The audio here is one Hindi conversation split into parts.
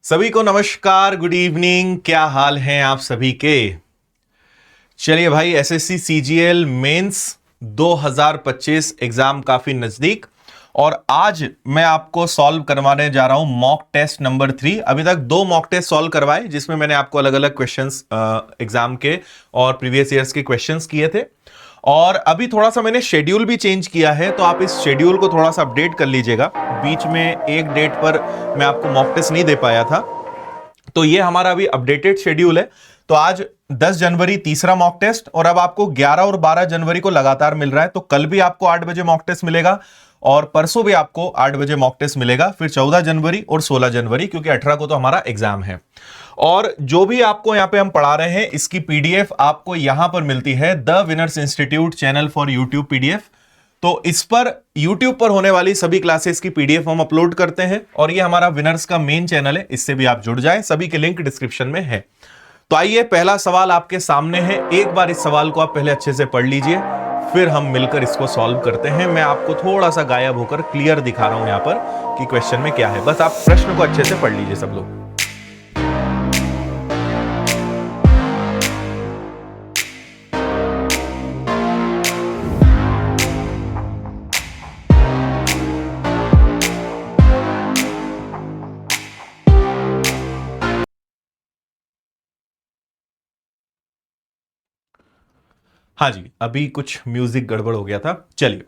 सभी को नमस्कार, गुड इवनिंग। क्या हाल हैं आप सभी के। चलिए भाई, एसएससी सीजीएल मेंस 2025 एग्जाम काफी नजदीक और आज मैं आपको सॉल्व करवाने जा रहा हूं मॉक टेस्ट नंबर 3। अभी तक 2 मॉक टेस्ट सॉल्व करवाए जिसमें मैंने आपको अलग अलग क्वेश्चंस एग्जाम के और प्रीवियस ईयर्स के क्वेश्चंस किए थे। और अभी थोड़ा सा मैंने शेड्यूल भी चेंज किया है, तो आप इस शेड्यूल को थोड़ा सा अपडेट कर लीजिएगा। बीच में एक डेट पर मैं आपको मॉक टेस्ट नहीं दे पाया था, तो ये हमारा अभी अपडेटेड शेड्यूल है। तो आज 10 जनवरी तीसरा मॉक टेस्ट और अब आपको 11 और 12 जनवरी को लगातार मिल रहा है। तो कल भी आपको 8 बजे मॉक टेस्ट मिलेगा और परसों भी आपको 8 बजे मॉक टेस्ट मिलेगा, फिर 14 जनवरी और 16 जनवरी, क्योंकि 18 को तो हमारा एग्जाम है। और जो भी आपको यहां पे हम पढ़ा रहे हैं, इसकी पीडीएफ आपको यहां पर मिलती है, the winners institute channel for YouTube PDF. तो इस पर यूट्यूब पर होने वाली सभी क्लासेस की पीडीएफ हम अपलोड करते हैं और ये हमारा विनर्स का मेन चैनल है, इससे भी आप जुड़ जाएं। सभी के लिंक डिस्क्रिप्शन में है। तो आइए, पहला सवाल आपके सामने है। एक बार इस सवाल को आप पहले अच्छे से पढ़ लीजिए, फिर हम मिलकर इसको सॉल्व करते हैं। मैं आपको थोड़ा सा गायब होकर क्लियर दिखा रहा हूं यहां पर कि क्वेश्चन में क्या है। बस आप प्रश्न को अच्छे से पढ़ लीजिए सब लोग। हाँ जी, अभी कुछ म्यूजिक गड़बड़ हो गया था। चलिए,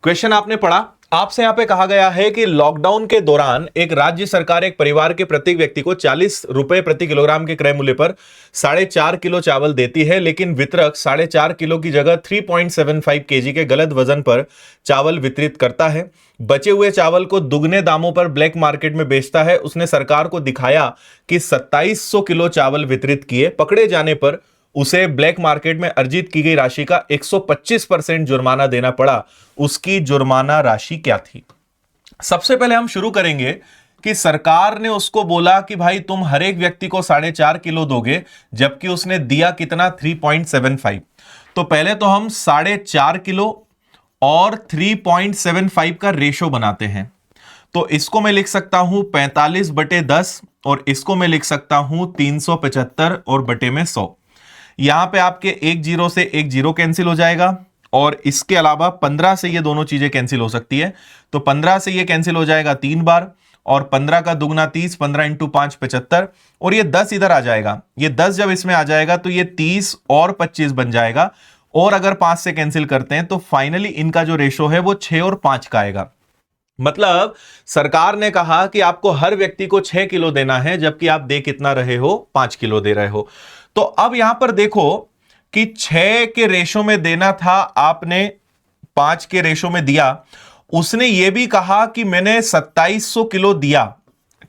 क्वेश्चन आपने पढ़ा। आपसे यहां पे कहा गया है कि लॉकडाउन के दौरान एक राज्य सरकार एक परिवार के प्रत्येक व्यक्ति को 40 रुपए प्रति किलोग्राम के क्रय मूल्य पर 4.5 किलो चावल देती है, लेकिन वितरक 4.5 किलो की जगह 3.75 केजी के गलत वजन पर चावल वितरित करता है। बचे हुए चावल को दुगने दामों पर ब्लैक मार्केट में बेचता है। उसने सरकार को दिखाया कि 2700 किलो चावल वितरित किए। पकड़े जाने पर उसे ब्लैक मार्केट में अर्जित की गई राशि का 125% जुर्माना देना पड़ा। उसकी जुर्माना राशि क्या थी? सबसे पहले हम शुरू करेंगे कि सरकार ने उसको बोला कि भाई तुम हर एक व्यक्ति को 4.5 किलो दोगे, जबकि उसने दिया कितना? 3.75। तो पहले तो हम 4.5 किलो और 3.75 का रेशो बनाते हैं। तो इसको मैं लिख सकता हूं 45/10 और इसको मैं लिख सकता हूं 375 और बटे में 100। यहां पे आपके एक जीरो से एक जीरो कैंसिल हो जाएगा और इसके अलावा 15 से ये दोनों चीजें कैंसिल हो सकती है। तो 15 से ये कैंसिल हो जाएगा 3 बार और 15 का दुगना 30, 15 इंटू 5 75 और ये 10 इधर आ जाएगा। ये 10 जब इसमें आ जाएगा तो ये 30 और 25 बन जाएगा। और अगर 5 से कैंसिल करते हैं तो फाइनली इनका जो रेशो है वो 6 और 5 का आएगा। मतलब सरकार ने कहा कि आपको हर व्यक्ति को 6 किलो देना है, जबकि आप दे कितना रहे हो? 5 किलो दे रहे हो। तो अब यहां पर देखो कि 6 के रेशो में देना था, आपने 5 के रेशो में दिया। उसने यह भी कहा कि मैंने 2700 किलो दिया,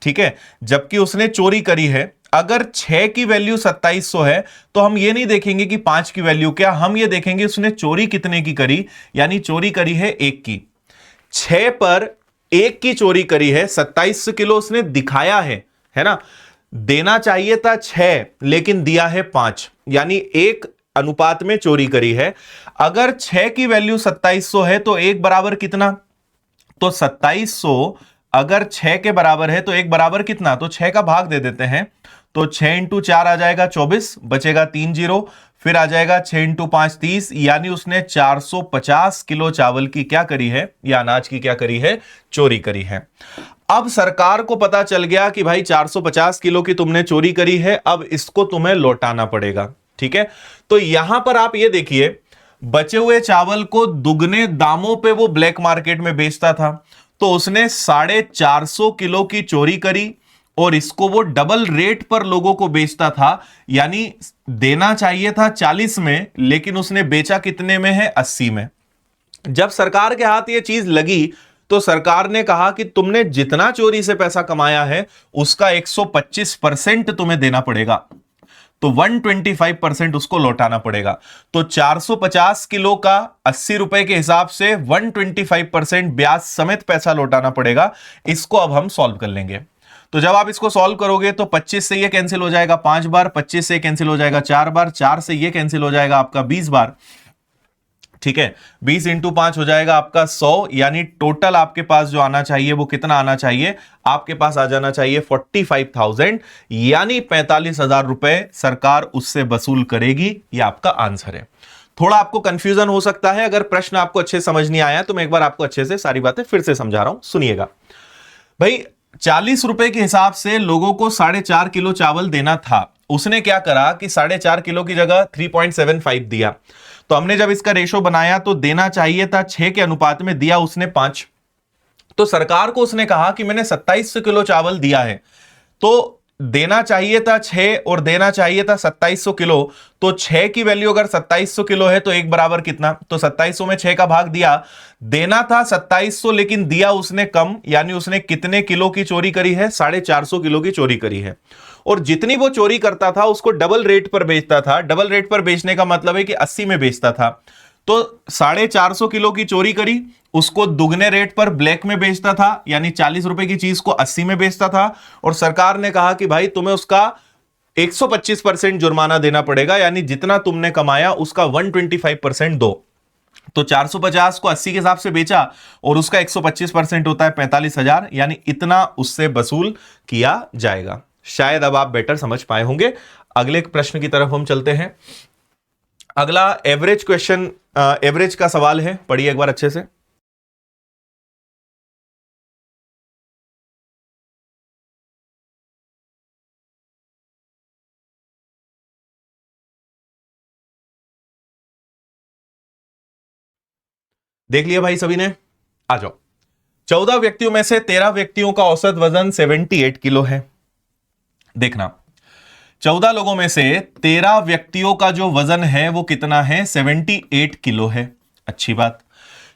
ठीक है, जबकि उसने चोरी करी है। अगर 6 की वैल्यू 2700 है तो हम ये नहीं देखेंगे कि 5 की वैल्यू क्या, हम ये देखेंगे उसने चोरी कितने की करी, यानी चोरी करी है 1 की। 6 पर 1 की चोरी करी है, 27 किलो उसने दिखाया है ना। देना चाहिए था 6 लेकिन दिया है 5, यानी 1 अनुपात में चोरी करी है। अगर 6 की वैल्यू 2700 है तो 1 बराबर कितना? तो 2700 अगर 6 के बराबर है तो 1 बराबर कितना? तो 6 का भाग दे देते हैं। तो 6 इंटू 4 आ जाएगा 24, बचेगा 3 जीरो, फिर आ जाएगा 6 इंटू 5 30, यानी उसने 450 किलो चावल की क्या करी है, या अनाज की क्या करी है? चोरी करी है। अब सरकार को पता चल गया कि भाई 450 किलो की तुमने चोरी करी है, अब इसको तुम्हें लौटाना पड़ेगा, ठीक है। तो यहां पर आप ये देखिए, बचे हुए चावल को दुगने दामों पे वो ब्लैक मार्केट में बेचता था, तो उसने 450 किलो की चोरी करी और इसको वो डबल रेट पर लोगों को बेचता था। यानी देना चाहिए था 40 में, लेकिन उसने बेचा कितने में है? 80 में। जब सरकार के हाथ ये चीज लगी तो सरकार ने कहा कि तुमने जितना चोरी से पैसा कमाया है उसका 125% तुम्हें देना पड़ेगा, तो 125% उसको लौटाना पड़ेगा। तो 450 किलो का 80 रुपए के हिसाब से 125% ब्याज समेत पैसा लौटाना पड़ेगा। इसको अब हम सॉल्व कर लेंगे। तो जब आप इसको सॉल्व करोगे तो 25 से ये कैंसिल हो जाएगा 5 बार, 25 से कैंसिल हो जाएगा 4 बार, 4 से ये कैंसिल हो जाएगा आपका 20 बार, ठीक है, 20 इंटू 5 हो जाएगा आपका 100, यानी टोटल आपके पास जो आना चाहिए वो कितना आना चाहिए, आपके पास आ जाना चाहिए 45,000, यानी 45,000 रुपए सरकार उससे वसूल करेगी। ये आपका आंसर है। थोड़ा आपको कंफ्यूजन हो सकता है, अगर प्रश्न आपको अच्छे से समझ नहीं आया तो मैं एक बार आपको अच्छे से सारी बातें फिर से समझा रहा हूं, सुनिएगा भाई। 40 रुपए के हिसाब से लोगों को 4.5 किलो चावल देना था। उसने क्या करा कि 4.5 किलो की जगह 3.75 दिया। तो हमने जब इसका रेशो बनाया तो देना चाहिए था 6 के अनुपात में, दिया उसने 5। तो सरकार को उसने कहा कि मैंने 2700 किलो चावल दिया है, तो देना चाहिए था 6 और देना चाहिए था 2700 किलो। तो 6 की वैल्यू अगर 2700 किलो है तो एक बराबर कितना, तो 2700 में 6 का भाग दिया। देना था 2700 लेकिन दिया उसने कम, यानी उसने कितने किलो की चोरी करी है, 450 किलो की चोरी करी है। और जितनी वो चोरी करता था उसको डबल रेट पर बेचता था। डबल रेट पर बेचने का मतलब है कि 80 में बेचता था। तो 450 किलो की चोरी करी, उसको दुगने रेट पर ब्लैक में बेचता था, यानी 40 रुपए की चीज को 80 में बेचता था। और सरकार ने कहा कि भाई तुम्हें उसका 125% जुर्माना देना पड़ेगा, यानी जितना तुमने कमाया उसका 125% दो। तो 450 को 80 के हिसाब से बेचा और उसका 125% होता है 45,000, यानी इतना उससे वसूल किया जाएगा। शायद अब आप बेटर समझ पाए होंगे। अगले प्रश्न की तरफ हम चलते हैं। अगला एवरेज क्वेश्चन, एवरेज का सवाल है, पढ़िए एक बार अच्छे से। देख लिया भाई सभी ने, आ जाओ। 14 व्यक्तियों में से 13 व्यक्तियों का औसत वजन 78 किलो है। देखना, 14 लोगों में से 13 व्यक्तियों का जो वजन है वो कितना है, 78 किलो है। अच्छी बात।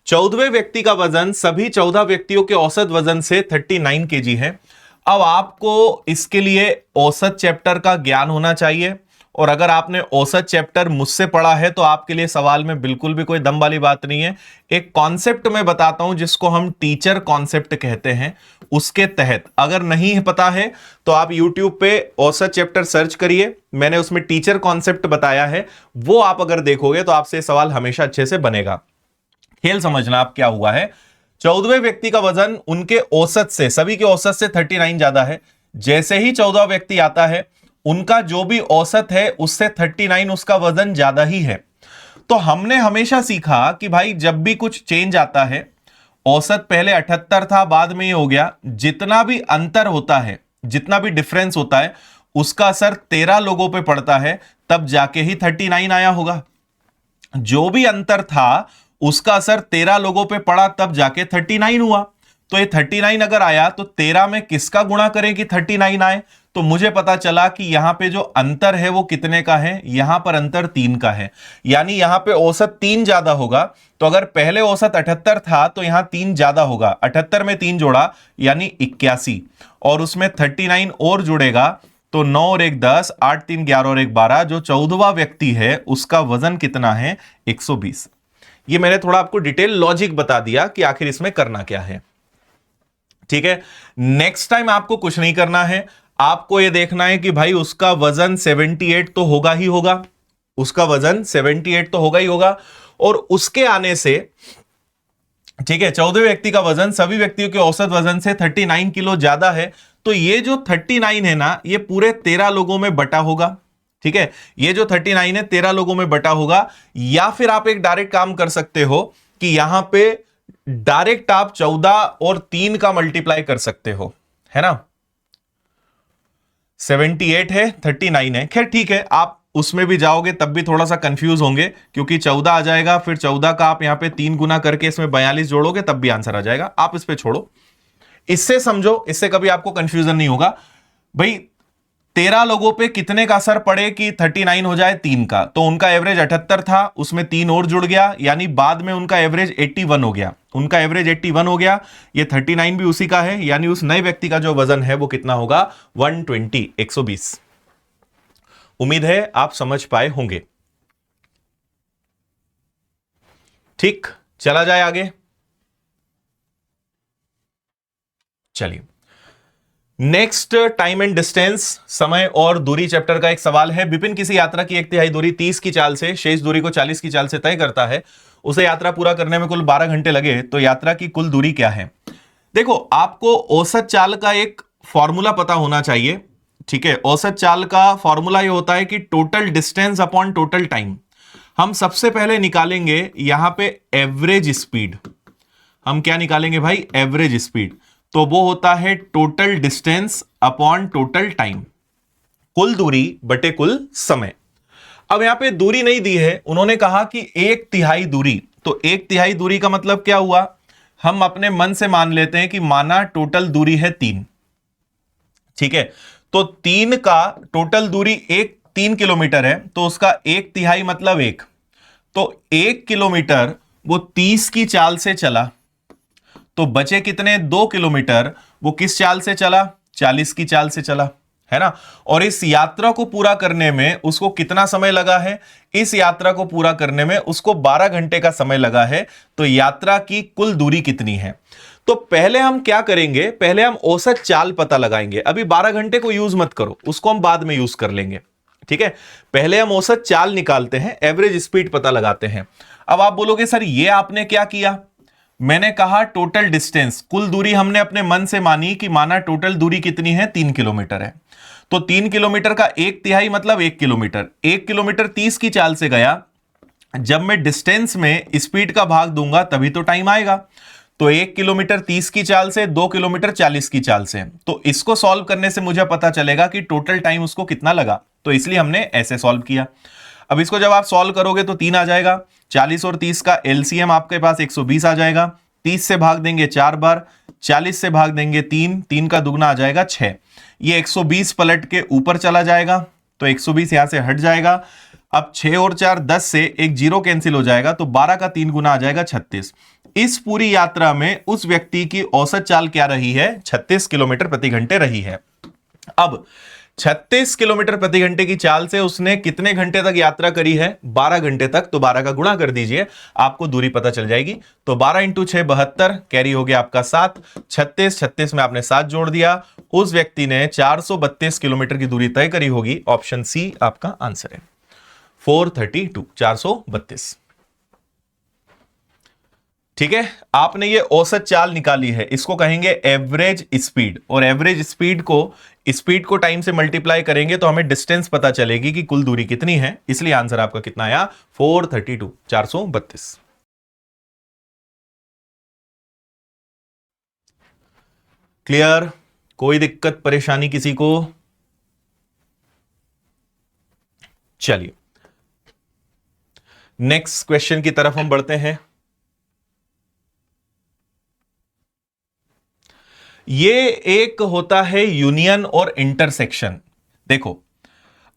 14वें व्यक्ति का वजन सभी 14 व्यक्तियों के औसत वजन से 39 केजी है। अब आपको इसके लिए औसत चैप्टर का ज्ञान होना चाहिए, और अगर आपने औसत चैप्टर मुझसे पढ़ा है तो आपके लिए सवाल में बिल्कुल भी कोई दम वाली बात नहीं है। एक कॉन्सेप्ट मैं बताता हूं जिसको हम टीचर कॉन्सेप्ट कहते हैं, उसके तहत अगर नहीं पता है तो आप YouTube पे औसत चैप्टर सर्च करिए, मैंने उसमें टीचर कॉन्सेप्ट बताया है, वो आप अगर देखोगे तो आपसे सवाल हमेशा अच्छे से बनेगा। खेल समझना आप क्या हुआ है। 14वें व्यक्ति का वजन उनके औसत से, सभी के औसत से 39 ज्यादा है। जैसे ही 14 व्यक्ति आता है उनका जो भी औसत है उससे 39 उसका वजन ज्यादा ही है। तो हमने हमेशा सीखा कि भाई जब भी कुछ चेंज आता है, औसत पहले 78 था बाद में ये हो गया, जितना भी अंतर होता है, जितना भी डिफरेंस होता है उसका असर 13 लोगों पे पड़ता है, तब जाके ही 39 आया होगा। जो भी अंतर था उसका असर 13 लोगों पे पड़ा तब जाके 39 हुआ। तो ये 39 अगर आया तो 13 में किसका गुणा करें कि 39 आए, तो मुझे पता चला कि यहां पे जो अंतर है वो कितने का है, यहां पर अंतर 3 का है, यानी यहां पे औसत 3 ज्यादा होगा। तो अगर पहले औसत 78 था तो यहां 3 ज्यादा होगा, 78 में 3 जोड़ा यानी 81, और उसमें 39 और जुड़ेगा तो 9 और 1 10, 8 3 11 और 1 12, जो 14वां व्यक्ति है उसका वजन कितना है, 120। ये मैंने थोड़ा आपको डिटेल लॉजिक बता दिया कि आखिर इसमें करना क्या है। ठीक है, नेक्स्ट टाइम आपको कुछ नहीं करना है, आपको यह देखना है कि भाई उसका वजन 78 तो होगा ही होगा, उसका वजन 78 तो होगा ही होगा। और उसके आने से, ठीक है, 14वें व्यक्ति का वजन सभी व्यक्तियों के औसत वजन से 39 किलो ज्यादा है। तो ये जो 39 है ना, ये पूरे 13 लोगों में बटा होगा। ठीक है, ये जो 39 है 13 लोगों में बटा होगा। या फिर आप एक डायरेक्ट काम कर सकते हो कि यहां पे डायरेक्ट आप 14 और 3 का मल्टीप्लाई कर सकते हो, है ना। 78 है, 39 है, खैर ठीक है, आप उसमें भी जाओगे तब भी थोड़ा सा कंफ्यूज होंगे, क्योंकि 14 आ जाएगा, फिर 14 का आप यहां पे 3 गुना करके इसमें 42 जोड़ोगे तब भी आंसर आ जाएगा। आप इस पे छोड़ो, इससे समझो, इससे कभी आपको कंफ्यूजन नहीं होगा। भाई 13 लोगों पे कितने का असर पड़े कि 39 हो जाए 3 का, तो उनका एवरेज 78 था, उसमें 3 और जुड़ गया, यानी बाद में उनका एवरेज 81 हो गया, उनका एवरेज 81 हो गया। ये 39 भी उसी का है, यानी उस नए व्यक्ति का जो वजन है वो कितना होगा, 120, 120। उम्मीद है आप समझ पाए होंगे। ठीक, चला जाए आगे। चलिए, नेक्स्ट टाइम एंड डिस्टेंस, समय और दूरी चैप्टर का एक सवाल है। विपिन किसी यात्रा की 1/3 दूरी 30 की चाल से शेष दूरी को 40 की चाल से तय करता है, उसे यात्रा पूरा करने में कुल 12 घंटे लगे, तो यात्रा की कुल दूरी क्या है? देखो, आपको औसत चाल का एक फॉर्मूला पता होना चाहिए। ठीक है, औसत चाल का फॉर्मूला ये होता है कि total distance upon total time. हम सबसे पहले निकालेंगे यहां पे एवरेज स्पीड। हम क्या निकालेंगे भाई? Average speed. तो वो होता है total distance upon total time, कुल दूरी बटे कुल समय। अब यहां पे दूरी नहीं दी है, उन्होंने कहा कि 1/3 दूरी। तो 1/3 दूरी का मतलब क्या हुआ? हम अपने मन से मान लेते हैं कि माना टोटल दूरी है 3। ठीक है, तो 3 का टोटल दूरी 3 किलोमीटर है, तो उसका 1/3 मतलब 1। तो 1 किलोमीटर वो 30 की चाल से चला, तो बचे कितने? 2 किलोमीटर। वो किस चाल से चला? 40 की चाल से चला, है ना। और इस यात्रा को पूरा करने में उसको कितना समय लगा है? इस यात्रा को पूरा करने में उसको 12 घंटे का समय लगा है। तो यात्रा की कुल दूरी कितनी है? तो पहले हम क्या करेंगे? पहले हम औसत चाल पता लगाएंगे। अभी 12 घंटे को यूज मत करो, उसको हम बाद में यूज कर लेंगे। ठीक है, पहले हम औसत चाल निकालते हैं, एवरेज स्पीड पता लगाते हैं। अब आप बोलोगे सर ये आपने क्या किया? मैंने कहा टोटल डिस्टेंस, कुल दूरी हमने अपने मन से मानी कि माना टोटल दूरी कितनी है? 3 किलोमीटर है। तो 3 किलोमीटर का 1/3 मतलब 1 किलोमीटर। 1 किलोमीटर 30 की चाल से गया। जब मैं डिस्टेंस में स्पीड का भाग दूंगा तभी तो टाइम आएगा। तो 1 किलोमीटर 30 की चाल से, 2 किलोमीटर 40 की चाल से। तो इसको सॉल्व करने से मुझे पता चलेगा कि टोटल टाइम उसको कितना लगा। तो इसलिए हमने ऐसे सॉल्व किया। अब इसको जब आप सॉल्व करोगे तो 3 आ जाएगा। 40 और 30 का एलसीएम आपके पास 120 आ जाएगा। 30 से भाग देंगे 4 बार, 40 से भाग देंगे 3, 3 का दुगना आ जाएगा 6। ये 120 पलट के ऊपर चला जाएगा, तो 120 यहां से हट जाएगा। अब 6 और 4 10 से एक जीरो कैंसिल हो जाएगा, तो 12 का 3 गुना आ जाएगा 36। इस पूरी यात्रा में उस व्यक्ति की औसत चाल क्या रही है? 36 किलोमीटर प्रति घंटे रही है। अब 36 किलोमीटर प्रति घंटे की चाल से उसने कितने घंटे तक यात्रा करी है? 12 घंटे तक। तो 12 का गुणा कर दीजिए, आपको दूरी पता चल जाएगी। तो 12 इंटू 6 72, कैरी हो गया आपका 7। 36 में आपने 7 जोड़ दिया, उस व्यक्ति ने 432 किलोमीटर की दूरी तय करी होगी। ऑप्शन सी आपका आंसर है, 432, 432। ठीक है, आपने ये औसत चाल निकाली है, इसको कहेंगे एवरेज स्पीड। और एवरेज स्पीड को टाइम से मल्टीप्लाई करेंगे तो हमें डिस्टेंस पता चलेगी कि कुल दूरी कितनी है। इसलिए आंसर आपका कितना आया? 432, 432। क्लियर? कोई दिक्कत परेशानी किसी को? चलिए नेक्स्ट क्वेश्चन की तरफ हम बढ़ते हैं। ये एक होता है यूनियन और इंटरसेक्शन। देखो,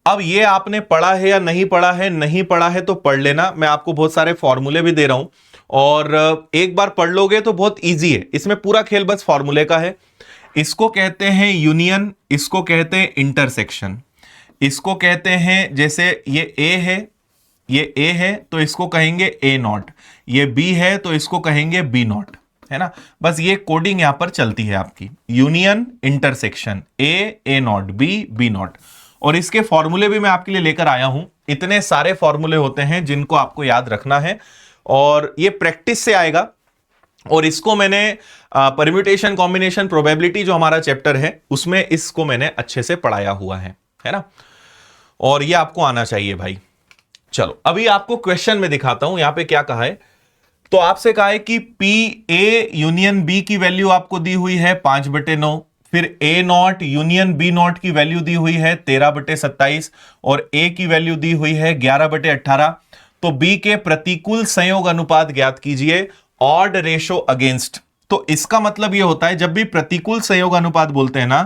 अब ये आपने पढ़ा है या नहीं पढ़ा है? नहीं पढ़ा है तो पढ़ लेना, मैं आपको बहुत सारे फॉर्मूले भी दे रहा हूं, और एक बार पढ़ लोगे तो बहुत इजी है। इसमें पूरा खेल बस फॉर्मूले का है। इसको कहते हैं यूनियन, इसको कहते हैं इंटरसेक्शन। इसको कहते हैं, जैसे ये ए है, ये ए है तो इसको कहेंगे ए नॉट, ये बी है तो इसको कहेंगे बी नॉट, है ना। बस ये कोडिंग यहां पर चलती है आपकी, union intersection, A not, B not. और इसके फॉर्मूले भी मैं आपके लिए लेकर आया हूं। इतने सारे फॉर्मूले होते हैं जिनको आपको याद रखना है, और ये प्रैक्टिस से आएगा। और इसको मैंने परम्यूटेशन कॉम्बिनेशन प्रोबेबिलिटी जो हमारा चैप्टर है उसमें इसको मैंने अच्छे से पढ़ाया हुआ है ना। और ये आपको आना चाहिए भाई। चलो अभी आपको क्वेश्चन में दिखाता हूं यहां पे क्या कहा है। तो आपसे कहा है कि पी ए यूनियन बी की वैल्यू आपको दी हुई है 5/9, फिर ए नॉट यूनियन बी नॉट की वैल्यू दी हुई है 13/27, और ए की वैल्यू दी हुई है 11/18। तो बी के प्रतिकूल संयोग अनुपात ज्ञात कीजिए, ऑड रेशो अगेंस्ट। तो इसका मतलब यह होता है जब भी प्रतिकूल संयोग अनुपात बोलते हैं ना,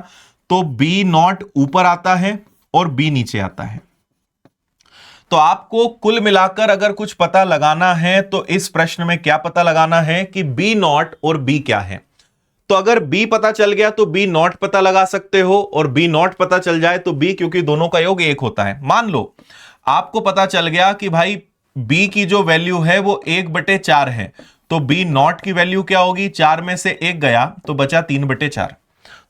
तो बी नॉट ऊपर आता है और बी नीचे आता है। तो आपको कुल मिलाकर अगर कुछ पता लगाना है तो इस प्रश्न में क्या पता लगाना है कि बी नॉट और बी क्या है। तो अगर बी पता चल गया तो बी नॉट पता लगा सकते हो, और बी नॉट पता चल जाए तो बी, क्योंकि दोनों का योग 1 होता है। मान लो आपको पता चल गया कि भाई बी की जो वैल्यू है वो 1/4 है, तो बी नॉट की वैल्यू क्या होगी? 4 में से 1 गया तो बचा 3/4।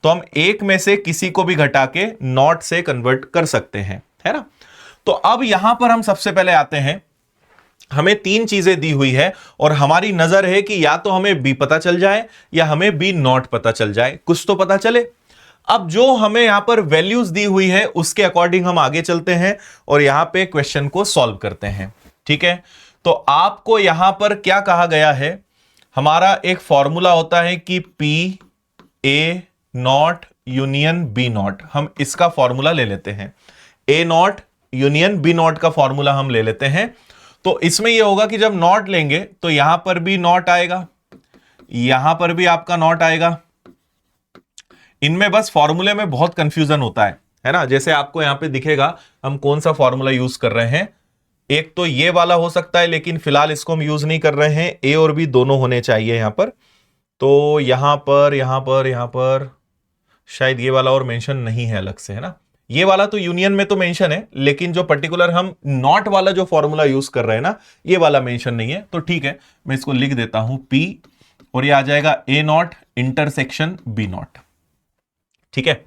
तो हम एक में से किसी को भी घटा के नॉट से कन्वर्ट कर सकते हैं, है ना। तो अब यहां पर हम सबसे पहले आते हैं, हमें तीन चीजें दी हुई है और हमारी नजर है कि या तो हमें बी पता चल जाए या हमें बी नॉट पता चल जाए, कुछ तो पता चले। अब जो हमें यहां पर वैल्यूज दी हुई है उसके अकॉर्डिंग हम आगे चलते हैं और यहां पे क्वेश्चन को सॉल्व करते हैं, ठीक है। तो आपको यहां पर क्या कहा गया है, हमारा एक फॉर्मूला होता है कि P A not union B not, हम इसका फॉर्मूला ले लेते हैं। A not union B not का फॉर्मूला हम ले लेते हैं। तो इसमें यह होगा कि जब नॉट लेंगे तो यहां पर भी नॉट आएगा, यहां पर भी आपका नॉट आएगा। इनमें बस फॉर्मूले में बहुत कंफ्यूजन होता है ना। जैसे आपको यहां पे दिखेगा हम कौन सा फॉर्मूला यूज कर रहे हैं। एक तो ये वाला हो सकता है, लेकिन फिलहाल इसको हम यूज नहीं कर रहे हैं। ए और बी दोनों होने चाहिए यहां पर। तो यहां पर शायद ये वाला और मेंशन नहीं है अलग से, है ना। ये वाला तो यूनियन में तो मेंशन है, लेकिन जो पर्टिकुलर हम नॉट वाला जो फॉर्मूला यूज कर रहे हैं ना, ये वाला मेंशन नहीं है। तो ठीक है, मैं इसको लिख देता हूं पी, और ये आ जाएगा ए नॉट इंटरसेक्शन बी नॉट, ठीक है।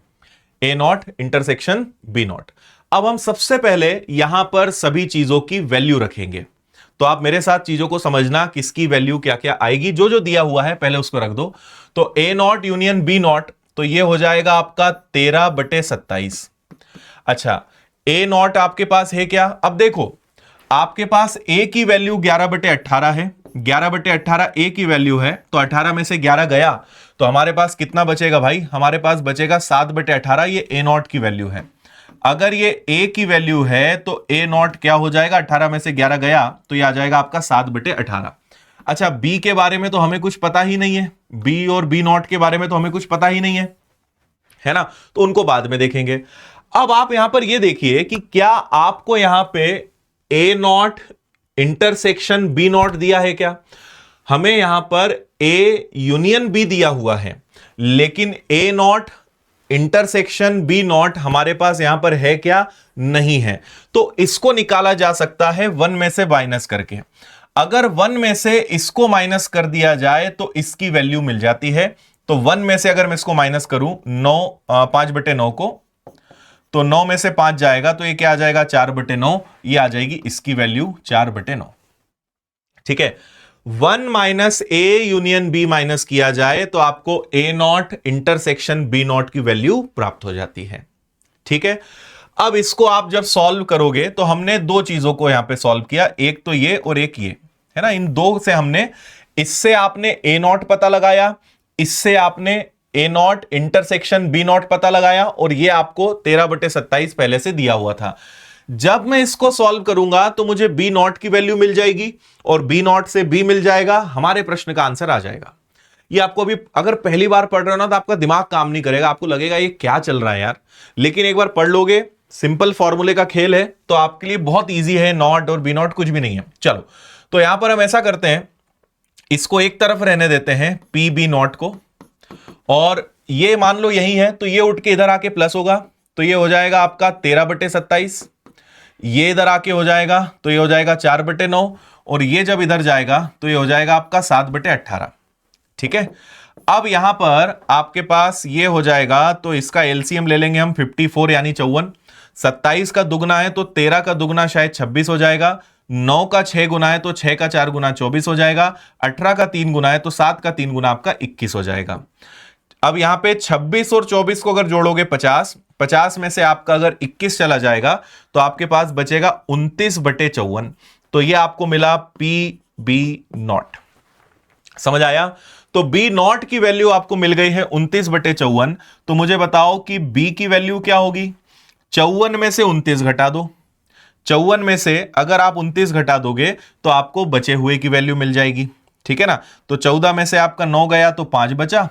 ए नॉट इंटरसेक्शन बी नॉट। अब हम सबसे पहले यहां पर सभी चीजों की वैल्यू रखेंगे। तो आप मेरे साथ चीजों को समझना, किसकी वैल्यू क्या क्या आएगी। जो जो दिया हुआ है पहले उसको रख दो। तो A not union B not, तो ये हो जाएगा आपका 13/27। अच्छा, ए नॉट आपके पास है क्या। अब देखो आपके पास ए की वैल्यू 11/18 है, 11/18 ए की वैल्यू है। तो 18 में से 11 गया तो हमारे पास कितना बचेगा भाई, हमारे पास बचेगा 7/18। ये ए नॉट की वैल्यू है। अगर ये ए की वैल्यू है तो ए नॉट क्या हो जाएगा, 18 में से 11 गया तो ये आ जाएगा आपका 7/18। अच्छा, बी के बारे में तो हमें कुछ पता ही नहीं है, बी और बी नॉट के बारे में तो हमें कुछ पता ही नहीं है ना। तो उनको बाद में देखेंगे। अब आप यहां पर ये देखिए कि क्या आपको यहां पे ए नॉट इंटरसेक्शन बी नॉट दिया है क्या। हमें यहां पर ए यूनियन बी दिया हुआ है, लेकिन ए नॉट इंटरसेक्शन बी नॉट हमारे पास यहां पर है क्या, नहीं है। तो इसको निकाला जा सकता है 1 में से माइनस करके। अगर 1 में से इसको माइनस कर दिया जाए तो इसकी वैल्यू मिल जाती है। तो 1 में से अगर मैं इसको माइनस करूं 5/9 को, तो 9 में से 5 जाएगा तो ये क्या आ जाएगा, 4/9। ये आ जाएगी इसकी वैल्यू 4/9, ठीक है। 1 minus A union B minus किया जाए तो आपको A not intersection B not की वैल्यू प्राप्त हो जाती है, ठीक है। अब इसको आप जब सॉल्व करोगे तो हमने दो चीजों को यहां पे सॉल्व किया, एक तो ये और एक ये, है ना। इन दो से हमने, इससे आपने ए नॉट पता लगाया, इससे आपने ए नॉट इंटरसेक्शन बी नॉट पता लगाया, और ये आपको 13/27 पहले से दिया हुआ था। जब मैं इसको सॉल्व करूंगा तो मुझे बी नॉट की वैल्यू मिल जाएगी और बी नॉट से बी मिल जाएगा, हमारे प्रश्न का आंसर आ जाएगा। ये आपको अभी अगर पहली बार पढ़ रहे हो ना तो आपका दिमाग काम नहीं करेगा, आपको लगेगा ये क्या चल रहा है यार। लेकिन एक बार पढ़ लोगे, सिंपल फॉर्मूले का खेल है, तो आपके लिए बहुत ईजी है। नॉट और बी नॉट कुछ भी नहीं है। चलो, तो यहां पर हम ऐसा करते हैं, इसको एक तरफ रहने देते हैं पी बी नॉट को, और ये मान लो यही है तो ये उठ के इधर आके प्लस होगा, तो ये हो जाएगा आपका 13/27। ये इधर आके हो जाएगा तो ये हो जाएगा 4/9, और ये जब इधर जाएगा तो ये हो जाएगा आपका 7/18, ठीक है। अब यहां पर आपके पास ये हो जाएगा, तो इसका एलसीएम ले लेंगे हम 54 यानी 54। 27 का दुगना है तो 13 का दुगना शायद 26 हो जाएगा। 9 का 6 गुना है तो 6 का 4 गुना 24 हो जाएगा। 18 का 3 गुना है तो 7 का 3 गुना आपका 21 हो जाएगा। अब यहां पे 26 और 24 को अगर जोड़ोगे 50, 50 में से आपका अगर 21 चला जाएगा तो आपके पास बचेगा 29/54। तो ये आपको मिला पी बी नॉट। समझ आया। तो बी नॉट की वैल्यू आपको मिल गई है 29/54। तो मुझे बताओ कि बी की वैल्यू क्या होगी। 54 में से 29 घटा दो। 54 में से अगर आप 29 घटा दोगे तो आपको बचे हुए की वैल्यू मिल जाएगी, ठीक है ना। तो 14 में से आपका 9 गया तो 5 बचा,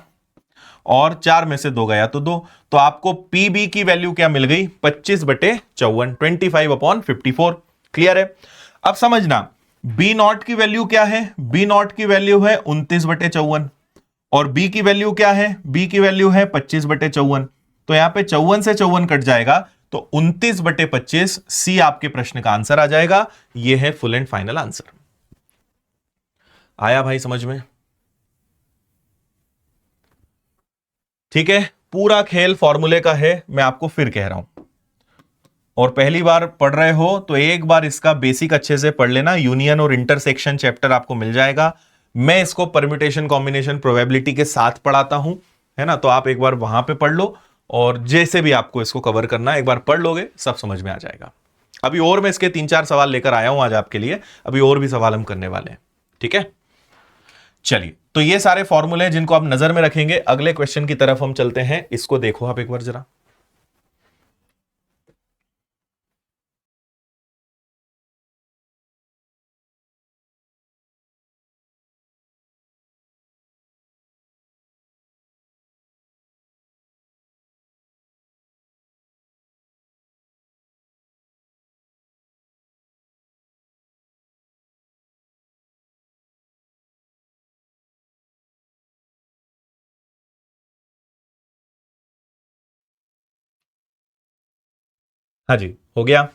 और 4 में से 2 गया तो 2। तो आपको पी बी की वैल्यू क्या मिल गई, 25/54, 25/54। क्लियर है। अब समझना बी नॉट की वैल्यू क्या है। बी नॉट की वैल्यू है 29/54, और बी की वैल्यू क्या है, बी की वैल्यू है 25/54। तो यहां पे 54 से 54 कट जाएगा तो 29/25 सी आपके प्रश्न का आंसर आ जाएगा। यह है फुल एंड फाइनल आंसर। आया भाई समझ में। ठीक है, पूरा खेल फॉर्मूले का है, मैं आपको फिर कह रहा हूं, और पहली बार पढ़ रहे हो तो एक बार इसका बेसिक अच्छे से पढ़ लेना। यूनियन और इंटरसेक्शन चैप्टर आपको मिल जाएगा, मैं इसको परम्यूटेशन कॉम्बिनेशन प्रोबेबिलिटी के साथ पढ़ाता हूं, है ना। तो आप एक बार वहां पे पढ़ लो, और जैसे भी आपको इसको कवर करना है एक बार पढ़ लोगे, सब समझ में आ जाएगा। अभी और मैं इसके 3-4 सवाल लेकर आया हूं आज आपके लिए, अभी और भी सवाल हम करने वाले हैं, ठीक है। चलिए, तो ये सारे फॉर्मूले जिनको आप नजर में रखेंगे, अगले क्वेश्चन की तरफ हम चलते हैं। इसको देखो आप एक बार जरा। हाँ जी, हो गया।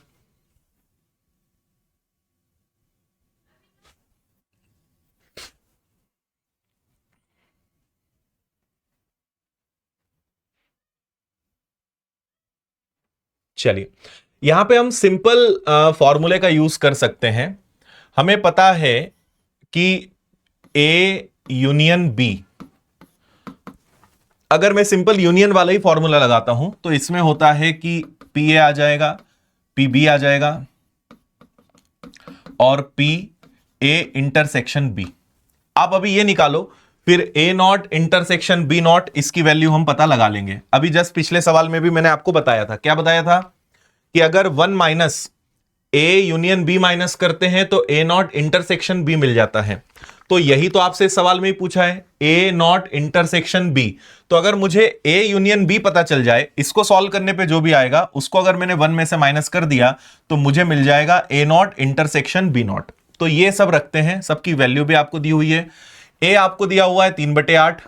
चलिए, यहां पे हम सिंपल फॉर्मूले का यूज कर सकते हैं। हमें पता है कि ए यूनियन बी, अगर मैं सिंपल यूनियन वाला ही फॉर्मूला लगाता हूं तो इसमें होता है कि पी ए आ जाएगा, पी बी आ जाएगा, और पी ए इंटरसेक्शन बी। आप अभी ये निकालो, फिर ए नॉट इंटरसेक्शन बी नॉट, इसकी वैल्यू हम पता लगा लेंगे। अभी जस्ट पिछले सवाल में भी मैंने आपको बताया था, क्या बताया था कि अगर 1 minus A union B minus करते हैं तो ए नॉट इंटरसेक्शन बी मिल जाता है। तो यही तो आपसे इस सवाल में ही पूछा है, ए नॉट इंटरसेक्शन बी। तो अगर मुझे ए यूनियन बी पता चल जाए, इसको सॉल्व करने पे जो भी आएगा उसको अगर मैंने 1 में से माइनस कर दिया तो मुझे मिल जाएगा ए नॉट इंटरसेक्शन बी नॉट। तो ये सब रखते हैं, सबकी वैल्यू भी आपको दी हुई है। ए आपको दिया हुआ है 3/8,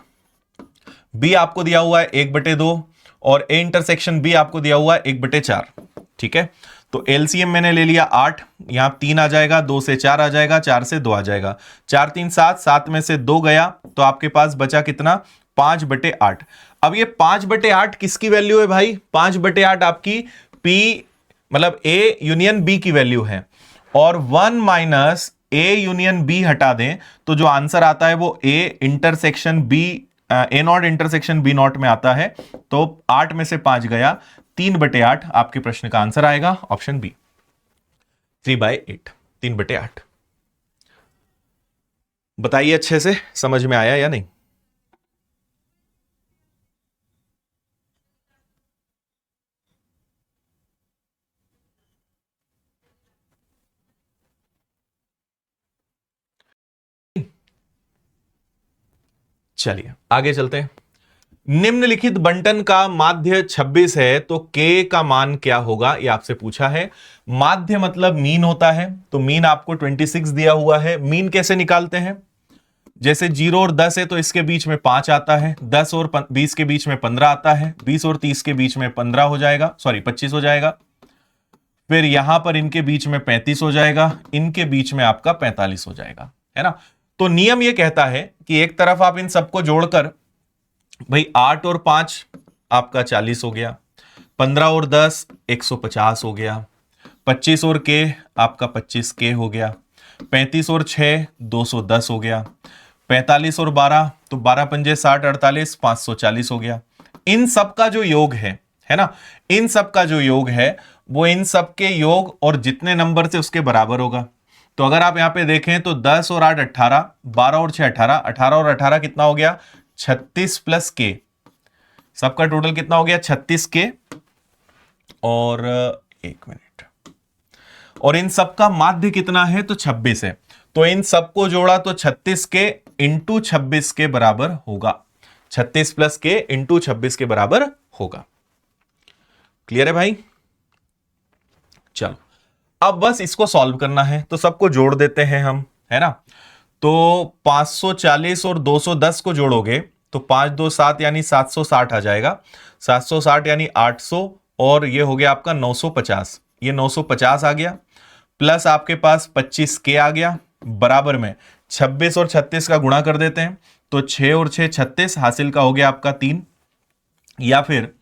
बी आपको दिया हुआ है 1/2, और ए इंटरसेक्शन बी आपको दिया हुआ है 1/4, ठीक है। तो एलसीएम मैंने ले लिया 8, यहां 3 आ जाएगा, 2 से 4 आ जाएगा, 4 से 2 आ जाएगा, 4 3 7, 7 में से 2 गया तो आपके पास बचा कितना, 5/8। अब ये 5/8 किसकी वैल्यू है भाई, 5/8 आपकी पी मतलब ए यूनियन बी की वैल्यू है, और 1 माइनस ए यूनियन बी हटा दें तो जो आंसर आता है वो A intersection B, A not intersection B not में आता है। तो 8 में से 5 गया, 3/8 आपके प्रश्न का आंसर आएगा, ऑप्शन बी, 3/8, 3/8। बताइए अच्छे से समझ में आया या नहीं। चलिए आगे चलते हैं। निम्नलिखित बंटन का माध्य 26 है तो के का मान क्या होगा, ये आपसे पूछा है। माध्य मतलब मीन होता है, तो मीन आपको 26 दिया हुआ है। मीन कैसे निकालते हैं, जैसे 0 और 10 है तो इसके बीच में 5 आता है, 10 और 20 के बीच में 15 आता है, 20 और 30 के बीच में 15 हो जाएगा, सॉरी 25 हो जाएगा, फिर यहां पर इनके बीच में 35 हो जाएगा, इनके बीच में आपका 45 हो जाएगा, है ना। तो नियम यह कहता है कि एक तरफ आप इन सबको जोड़कर, भाई 8 और 5 आपका 40 हो गया, 15 और 10 150 हो गया, 25 और के आपका 25 के हो गया, 35 और 6 210 हो गया, 45 और 12 तो 12 पंजे 60 48 540 हो गया। इन सब का जो योग है ना, इन सब का जो योग है वो इन सब के योग और जितने नंबर से उसके बराबर होगा। तो अगर आप यहां पे देखें तो 10 और 8 18, 12 और 6 18, 18 और 18 कितना हो गया, 36 प्लस के, सबका टोटल कितना हो गया 36 के, और एक मिनट, और इन सबका माध्य कितना है तो 26 है, तो इन सबको जोड़ा तो 36 के इंटू 26 के बराबर होगा, 36 प्लस के इंटू 26 के बराबर होगा। क्लियर है भाई। चलो अब बस इसको सॉल्व करना है, तो सबको जोड़ देते हैं हम, है ना। तो 540 और 210 को जोड़ोगे तो 5 2 7 यानी 760 आ जाएगा, 760 यानी 800, और ये हो गया आपका 950, ये 950 आ गया, प्लस आपके पास 25 के आ गया, बराबर में 26 और 36 का गुणा कर देते हैं तो 6 और 6 36, हासिल का हो गया आपका 3, या फिर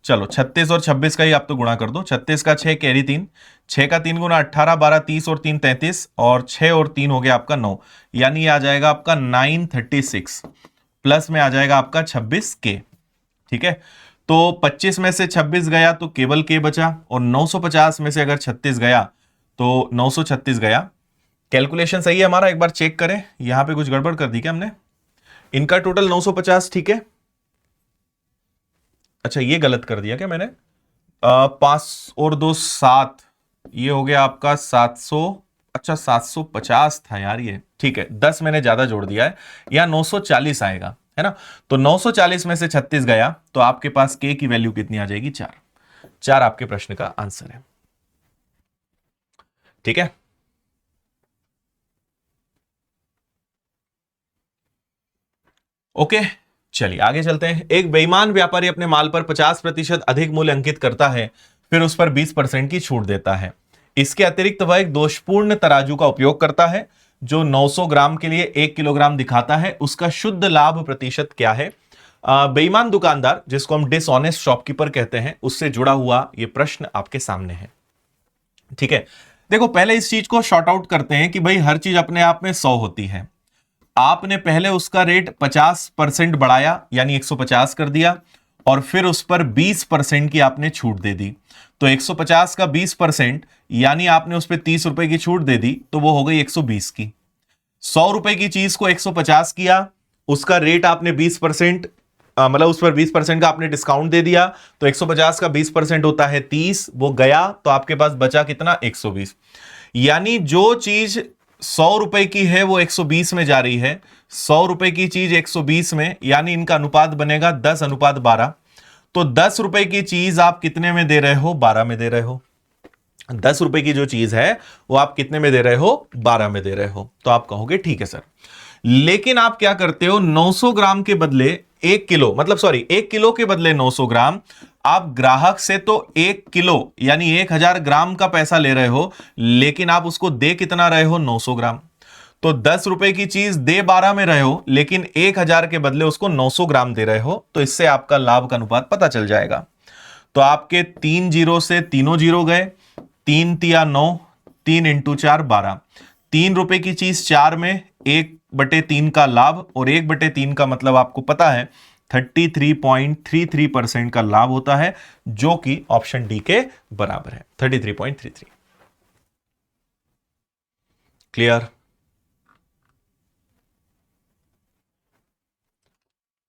चलो 36 और 26 का ही आप तो गुणा कर दो, 36 का 6 कैरी 3, 6 का 3 गुना 18, 12 30 और 3 33, और 6 और 3 हो गया आपका 9, यानी ये आ जाएगा आपका 936, प्लस में आ जाएगा आपका 26 के। ठीक है, तो 25 में से 26 गया तो केवल के बचा, और 950 में से अगर 36 गया तो 936 गया। कैलकुलेशन सही है हमारा, एक बार चेक करें, यहां पे कुछ गड़बड़ कर दी क्या हमने? इनका टोटल 950, ठीक है। अच्छा ये गलत कर दिया क्या मैंने? 5 और 2 7, ये हो गया आपका 700। अच्छा 750 था यार ये, ठीक है, 10 मैंने ज्यादा जोड़ दिया है, या 940 आएगा, है ना। तो 940 में से 36 गया तो आपके पास के की वैल्यू कितनी आ जाएगी? 4। 4 आपके प्रश्न का आंसर है। ठीक है, ओके, चलिए आगे चलते हैं। एक बेईमान व्यापारी अपने माल पर 50% अधिक मूल्य अंकित करता है, फिर उस पर 20% की छूट देता है। इसके अतिरिक्त वह एक दोषपूर्ण तराजू का उपयोग करता है जो 900 ग्राम के लिए 1 किलोग्राम दिखाता है। उसका शुद्ध लाभ प्रतिशत क्या है? बेईमान दुकानदार, जिसको हम डिसऑनेस्ट शॉपकीपर कहते हैं, उससे जुड़ा हुआ यह प्रश्न आपके सामने है। ठीक है, देखो पहले इस चीज को शॉर्ट आउट करते हैं कि भाई हर चीज अपने आप में 100 होती है। आपने पहले उसका रेट 50% बढ़ाया, यानी 150 कर दिया, और फिर उस पर 20% की आपने छूट दे दी। तो 150 का 20%, यानी आपने उस पर 30 रुपए की छूट दे दी, तो वो हो गई 120 की। 100 रुपए की चीज को 150 किया, उसका रेट आपने 20%, मतलब उस पर 20% का आपने डिस्काउंट दे दिया, तो 150 का 20% होता है 30, वो गया तो आपके पास बचा कितना? 120। यानी जो चीज 100 रुपए की है वो 120 में जा रही है, 100 रुपए की चीज 120 में, यानी इनका अनुपात बनेगा 10:12। तो 10 रुपए की चीज आप कितने में दे रहे हो? 12 में दे रहे हो। 10 रुपए की जो चीज है वो आप कितने में दे रहे हो? 12 में दे रहे हो। तो आप कहोगे ठीक है सर, लेकिन आप क्या करते हो? 900 ग्राम के बदले 1 किलो, मतलब सॉरी 1 किलो के बदले 900 ग्राम, आप ग्राहक से तो 1 किलो यानी 1000 ग्राम का पैसा ले रहे हो, लेकिन आप उसको दे कितना रहे हो? 900 ग्राम। तो 10 रुपए की चीज दे 12 में रहे हो, लेकिन 1000 के बदले उसको 900 ग्राम दे रहे हो, तो इससे आपका लाभ का अनुपात पता चल जाएगा। तो आपके 3 जीरो से तीनों जीरो गए, 3 तिया 9, 3 इंटू 4 12। 3 रुपए की चीज 4 में, 1/3 का लाभ, और 1/3 का मतलब आपको पता है 33.33% का लाभ होता है, जो कि ऑप्शन डी के बराबर है, 33.33। क्लियर?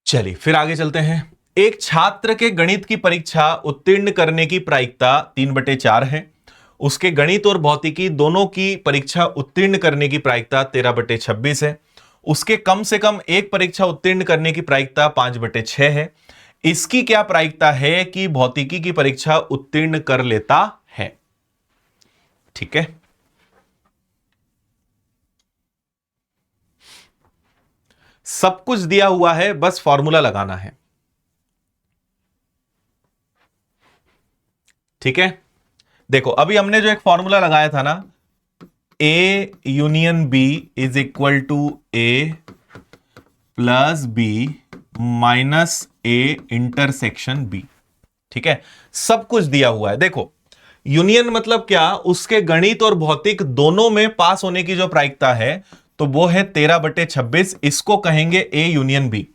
चलिए फिर आगे चलते हैं। एक छात्र के गणित की परीक्षा उत्तीर्ण करने की प्रायिकता 3/4 है। उसके गणित और भौतिकी दोनों की परीक्षा उत्तीर्ण करने की प्रायिकता 13/26 है। उसके कम से कम एक परीक्षा उत्तीर्ण करने की प्रायिकता 5/6 है। इसकी क्या प्रायिकता है कि भौतिकी की परीक्षा उत्तीर्ण कर लेता है? ठीक है, सब कुछ दिया हुआ है, बस फॉर्मूला लगाना है। ठीक है, देखो अभी हमने जो एक फॉर्मूला लगाया था ना, A union B is equal to A plus B minus A intersection B. ठीक है, सब कुछ दिया हुआ है। देखो यूनियन मतलब क्या? उसके गणित और भौतिक दोनों में पास होने की जो प्रायिकता है, तो वो है 13/26। इसको कहेंगे ए यूनियन बी।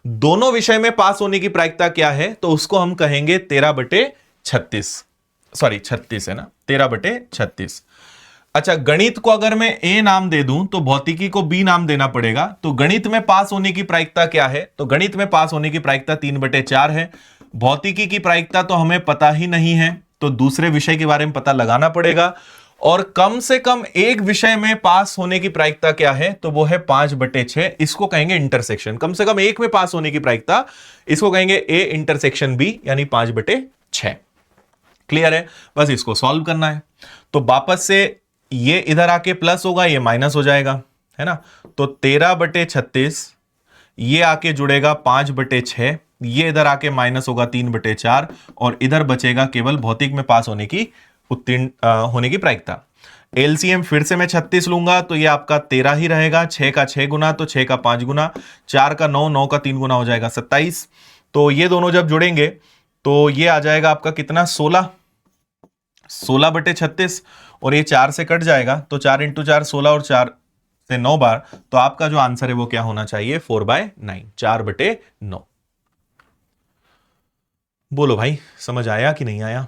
दोनों विषय में पास होने की प्रायिकता क्या है? तो उसको हम कहेंगे 13/36। सॉरी 36 है ना, 13/36। अच्छा, गणित को अगर मैं ए नाम दे दूं तो भौतिकी को बी नाम देना पड़ेगा। तो गणित में पास होने की प्रायिकता क्या है? तो गणित में पास होने की प्रायिकता 3/4 है। भौतिकी की प्रायिकता तो हमें पता ही नहीं है, तो दूसरे विषय के बारे में पता लगाना पड़ेगा। और कम से कम एक विषय में पास होने की प्रायिकता क्या है? तो वो है 5/6। इसको कहेंगे इंटरसेक्शन। कम से कम एक में पास होने की प्रायिकता, इसको कहेंगे ए इंटरसेक्शन बी, यानी 5/6। क्लियर है? बस इसको सॉल्व करना है। तो वापस से ये इधर आके प्लस होगा, ये माइनस हो जाएगा, है ना। तो 13/36, ये आके जुड़ेगा 5/6, ये इधर आके माइनस होगा 3/4, और इधर बचेगा केवल भौतिक में पास होने की उत्तीर्ण होने की प्रायिकता। एलसीएम फिर से मैं 36 लूंगा तो ये आपका 13 ही रहेगा। 6 का 6 गुना तो 6 का 5 गुना, 4 का 9, 9 का 3 गुना हो जाएगा 27। तो ये दोनों जब जुड़ेंगे तो ये आ जाएगा आपका कितना, 16, 16/36, और ये 4 से कट जाएगा तो 4 × 4 16 और 4 से 9 बार, तो आपका जो आंसर है वो क्या होना चाहिए, 4/9, 4/9। बोलो भाई, समझ आया कि नहीं आया?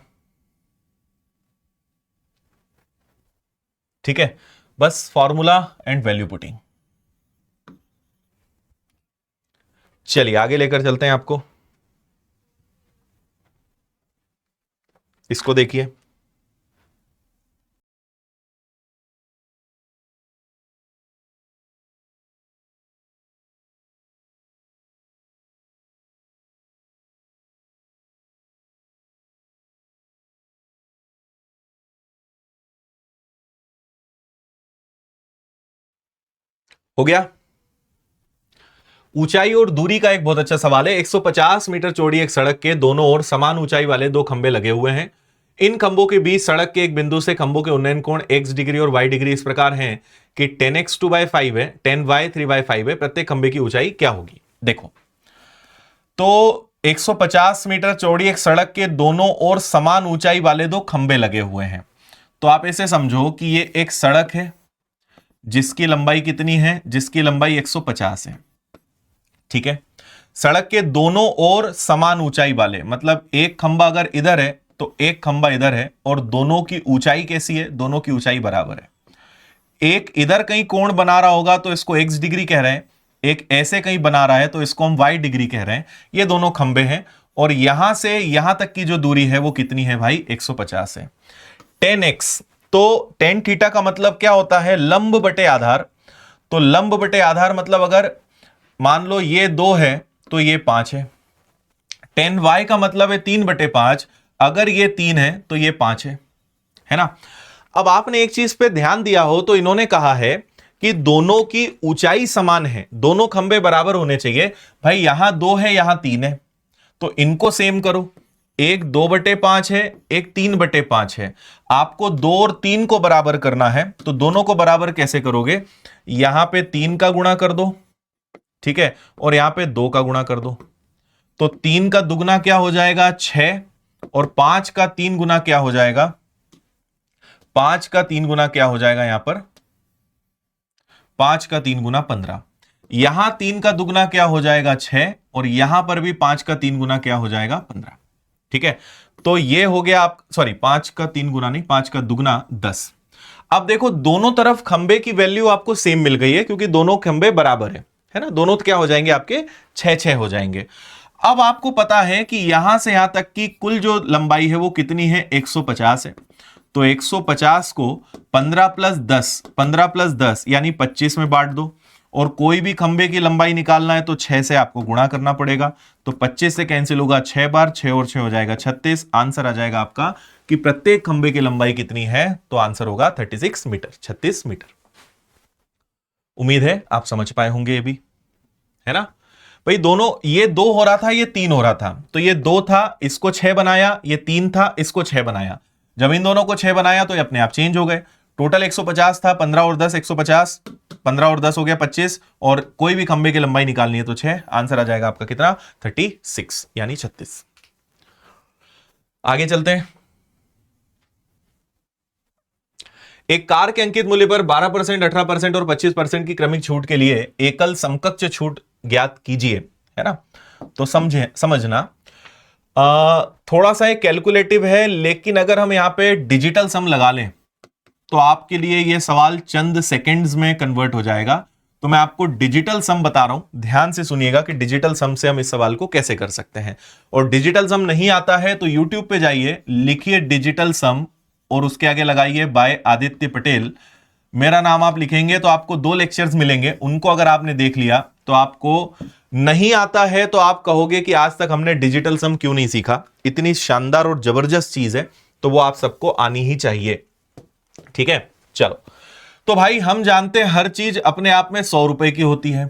ठीक है, बस फॉर्मूला एंड वैल्यू पुटिंग। चलिए आगे लेकर चलते हैं आपको। इसको देखिए, हो गया। ऊंचाई और दूरी का एक बहुत अच्छा सवाल है। 150 मीटर चौड़ी एक सड़क के दोनों ओर समान ऊंचाई वाले दो खंभे लगे हुए हैं। इन खंभों के बीच सड़क के एक बिंदु से खंभों के उन्नयन कोण x डिग्री और y डिग्री इस प्रकार हैं कि 10x 2/5 है, 10y 3/5 है। प्रत्येक खंभे की ऊंचाई क्या होगी? देखो, तो 150 मीटर चौड़ी एक सड़क के दोनों ओर समान ऊंचाई वाले दो खंभे लगे हुए हैं। तो आप ऐसे समझो कि ये एक सड़क है जिसकी लंबाई कितनी है, जिसकी लंबाई 150 है। ठीक है, सड़क के दोनों ओर समान ऊंचाई वाले, मतलब एक खंभा अगर इधर है तो एक खंभा इधर है, और दोनों की ऊंचाई कैसी है, दोनों की ऊंचाई बराबर है। एक इधर कहीं कोण बना रहा होगा तो इसको x डिग्री कह रहे हैं, एक ऐसे कहीं बना रहा है तो इसको हम y डिग्री कह रहे हैं। ये दोनों खंभे हैं, और यहां से यहां तक की जो दूरी है वो कितनी है भाई, 150 है। 10x, तो tan थीटा का मतलब क्या होता है, लंब बटे आधार। तो लंब बटे आधार मतलब अगर मान लो ये 2 है तो ये 5 है। 10y का मतलब है 3/5, अगर ये 3 है तो ये 5 है ना। अब आपने एक चीज पे ध्यान दिया हो तो इन्होंने कहा है कि दोनों की ऊंचाई समान है, दोनों खंभे बराबर होने चाहिए। भाई यहां 2 है, यहां 3 है, तो इनको सेम करो। एक 2/5 है, एक 3/5 है। आपको 2 और 3 को बराबर करना है, तो दोनों को बराबर कैसे करोगे, यहां पे 3 का गुणा कर दो, ठीक है, और यहां पे 2 का गुणा कर दो। तो 3 का दुगना क्या हो जाएगा, 6, और 5 का 3 गुना क्या हो जाएगा, 5 का 3 गुना क्या हो जाएगा, यहां पर 5 का 3 गुना 15। यहां 3 का दुगना क्या हो जाएगा, 6, और यहां पर भी 5 का 3 गुना क्या हो जाएगा, 15। ठीक है, तो ये हो गया आप, सॉरी 5 का 3 गुना नहीं, 5 का दुगना 10। अब देखो दोनों तरफ खंबे की वैल्यू आपको सेम मिल गई है, क्योंकि दोनों खंबे बराबर है ना, दोनों क्या हो जाएंगे आपके, 6 हो जाएंगे। अब आपको पता है कि यहां से यहां तक की कुल जो लंबाई है वो कितनी है, 150 है। तो 150 को 15 + 10 यानी 25 में बांट दो, और कोई भी खंबे की लंबाई निकालना है तो 6 से आपको गुणा करना पड़ेगा। तो 25 से कैंसिल होगा 6 बार, 6 और 6 हो जाएगा 36। आंसर आ जाएगा आपका कि प्रत्येक खंबे की लंबाई कितनी है, तो आंसर होगा 36 मीटर, 36 मीटर। उम्मीद है आप समझ पाए होंगे, ये भी है ना भाई। दोनों, ये 2 हो रहा था, ये 3 हो रहा था, तो ये 2 था, इसको 6 बनाया, ये 3 था, इसको 6 बनाया। जब इन दोनों को 6 बनाया तो ये अपने आप चेंज हो गए। टोटल 150 था, 15 और 10 150, 15 और 10 हो गया 25, और कोई भी खंबे की लंबाई निकालनी है तो 6। आंसर आ जाएगा आपका कितना, 36 यानी 36। आगे चलते हैं। एक कार के अंकित मूल्य पर 12%, 18% और 25% की क्रमिक छूट के लिए एकल समकक्ष छूट ज्ञात कीजिए, है ना। तो समझना, थोड़ा सा एक कैलकुलेटिव है, लेकिन अगर हम यहां पे डिजिटल सम लगा लें तो आपके लिए यह सवाल चंद सेकंड्स में कन्वर्ट हो जाएगा। तो मैं आपको डिजिटल सम बता रहा हूं, ध्यान से सुनिएगा कि डिजिटल सम से हम इस सवाल को कैसे कर सकते हैं। और डिजिटल सम नहीं आता है तो यूट्यूब पे जाइए, लिखिए डिजिटल सम और उसके आगे लगाइए बाय आदित्य पटेल। मेरा नाम आप लिखेंगे तो आपको 2 लेक्चर्स मिलेंगे, उनको अगर आपने देख लिया तो आपको नहीं आता है तो आप कहोगे कि आज तक हमने डिजिटल सम क्यों नहीं सीखा। इतनी शानदार और जबरदस्त चीज है, तो वो आप सबको आनी ही चाहिए। ठीक है, चलो। तो भाई हम जानते हैं हर चीज अपने आप में 100 रुपए की होती है।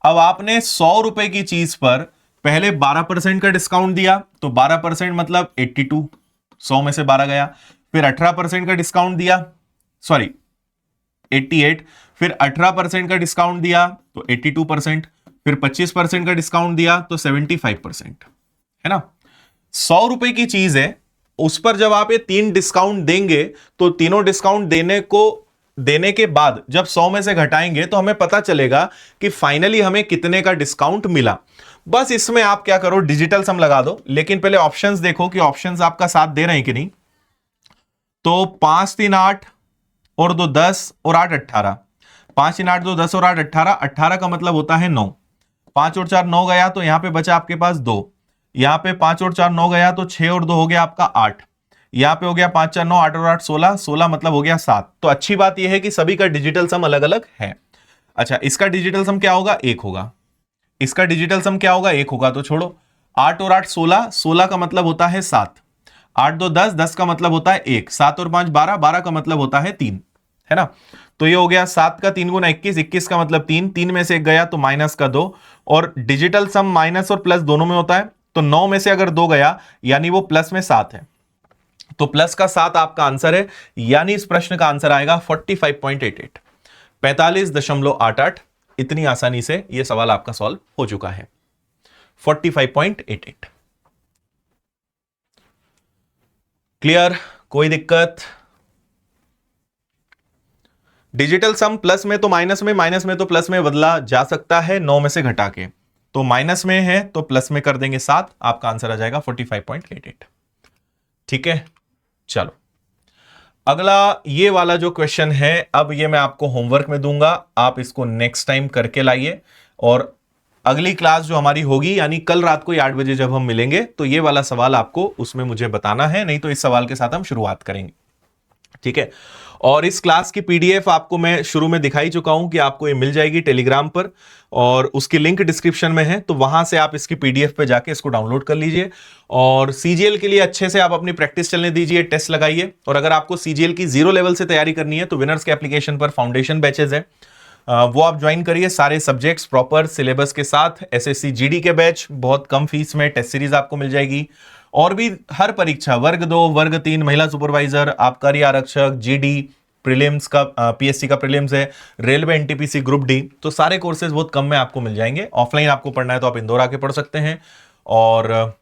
अब आपने 100 रुपए की चीज पर पहले 12% का डिस्काउंट दिया, तो 12% मतलब 82, 100 में से 12 गया। फिर 18% का डिस्काउंट दिया, सॉरी 88, फिर 18% का डिस्काउंट दिया तो 82%, फिर 25% का डिस्काउंट दिया तो 75%, है ना। 100 रुपए की चीज है, उस पर जब आप ये 3 डिस्काउंट देंगे तो तीनों डिस्काउंट देने के बाद जब 100 में से घटाएंगे तो हमें पता चलेगा कि फाइनली हमें कितने का डिस्काउंट मिला। बस इसमें आप क्या करो, डिजिटल सम लगा दो, लेकिन पहले ऑप्शंस देखो कि ऑप्शंस आपका साथ दे रहे हैं कि नहीं। तो 5 3 8 और 2 10 और 8 18, 5 3 8 2 10 और 8 18, 18 का मतलब होता है 9, 5 और 4 9 गया तो यहां पे बचा आपके पास 2, यहां पे 5 और 4 9 गया तो 6 और 2 हो गया आपका 8, यहां पे हो गया 5 4 9 8 और 8 16, 16 मतलब हो गया 7। तो अच्छी बात यह है कि सभी का डिजिटल सम अलग अलग है। अच्छा, इसका डिजिटल सम क्या होगा, 1 होगा। इसका डिजिटल सम क्या होगा, 1 होगा, तो छोड़ो। 8 और 8 16, 16 का मतलब होता है 7, 8 2 10, 10 का मतलब होता है 1, 7 और 5 12, 12 का मतलब होता है 3, है ना। तो ये हो गया 7 का 3 गुना 21, 21 का मतलब 3, 3 में से 1 गया तो माइनस का 2, और डिजिटल सम माइनस और प्लस दोनों में होता है, तो 9 में से अगर 2 गया यानी वो प्लस में 7 है, तो प्लस का 7 आपका आंसर है, यानी इस प्रश्न का आंसर आएगा 45.88, 45.88। इतनी आसानी से यह सवाल आपका सॉल्व हो चुका है, 45.88। क्लियर, कोई दिक्कत। डिजिटल सम प्लस में तो माइनस में, माइनस में तो प्लस में बदला जा सकता है 9 में से घटा के, तो माइनस में है तो प्लस में कर देंगे 7, आपका आंसर आ जाएगा 45.88। ठीक है, चलो अगला ये वाला जो क्वेश्चन है, अब ये मैं आपको होमवर्क में दूंगा, आप इसको नेक्स्ट टाइम करके लाइए, और अगली क्लास जो हमारी होगी यानी कल रात को 8 बजे जब हम मिलेंगे तो ये वाला सवाल आपको उसमें मुझे बताना है, नहीं तो इस सवाल के साथ हम शुरुआत करेंगे। ठीक है, और इस क्लास की पीडीएफ आपको मैं शुरू में दिखाई चुका हूं कि आपको ये मिल जाएगी टेलीग्राम पर, और उसकी लिंक डिस्क्रिप्शन में है, तो वहां से आप इसकी पीडीएफ पे जाके इसको डाउनलोड कर लीजिए। और सीजीएल के लिए अच्छे से आप अपनी प्रैक्टिस चलने दीजिए, टेस्ट लगाइए, और अगर आपको सीजीएल की 0 लेवल से तैयारी करनी है तो विनर्स के एप्लीकेशन पर फाउंडेशन बैचेज है, वो आप ज्वाइन करिए, सारे सब्जेक्ट्स प्रॉपर सिलेबस के साथ। एसएससी जीडी के बैच बहुत कम फीस में टेस्ट सीरीज आपको मिल जाएगी, और भी हर परीक्षा वर्ग 2 वर्ग 3 महिला सुपरवाइजर, आबकारी आरक्षक, जीडी प्रीलिम्स का, पीएससी का प्रीलिम्स है, रेलवे एनटीपीसी ग्रुप डी, तो सारे कोर्सेज बहुत कम में आपको मिल जाएंगे। ऑफलाइन आपको पढ़ना है तो आप इंदौर आके पढ़ सकते हैं, और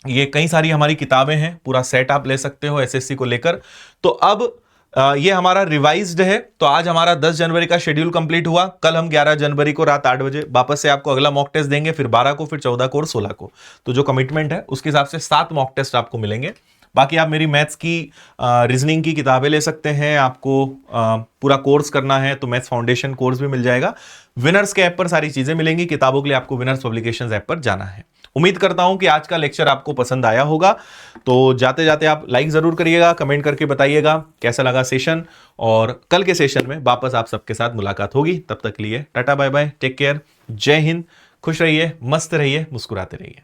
ये कई सारी हमारी किताबें हैं, पूरा सेट आप ले सकते हो एसएससी को लेकर। तो अब ये हमारा रिवाइज्ड है, तो आज हमारा 10 जनवरी का शेड्यूल कंप्लीट हुआ, कल हम 11 जनवरी को रात 8 बजे वापस से आपको अगला मॉक टेस्ट देंगे, फिर 12 को, फिर 14 को और 16 को। तो जो कमिटमेंट है उसके हिसाब से 7 मॉक टेस्ट आपको मिलेंगे। बाकी आप मेरी मैथ्स की, रीजनिंग की किताबें ले सकते हैं, आपको पूरा कोर्स करना है तो मैथ्स फाउंडेशन कोर्स भी मिल जाएगा। विनर्स के ऐप पर सारी चीजें मिलेंगी, किताबों के लिए आपको विनर्स पब्लिकेशंस ऐप पर जाना है। उम्मीद करता हूं कि आज का लेक्चर आपको पसंद आया होगा, तो जाते जाते आप लाइक जरूर करिएगा, कमेंट करके बताइएगा कैसा लगा सेशन, और कल के सेशन में वापस आप सबके साथ मुलाकात होगी। तब तक के लिए tata bye bye, take care, जय हिंद, खुश रहिए, मस्त रहिए, मुस्कुराते रहिए।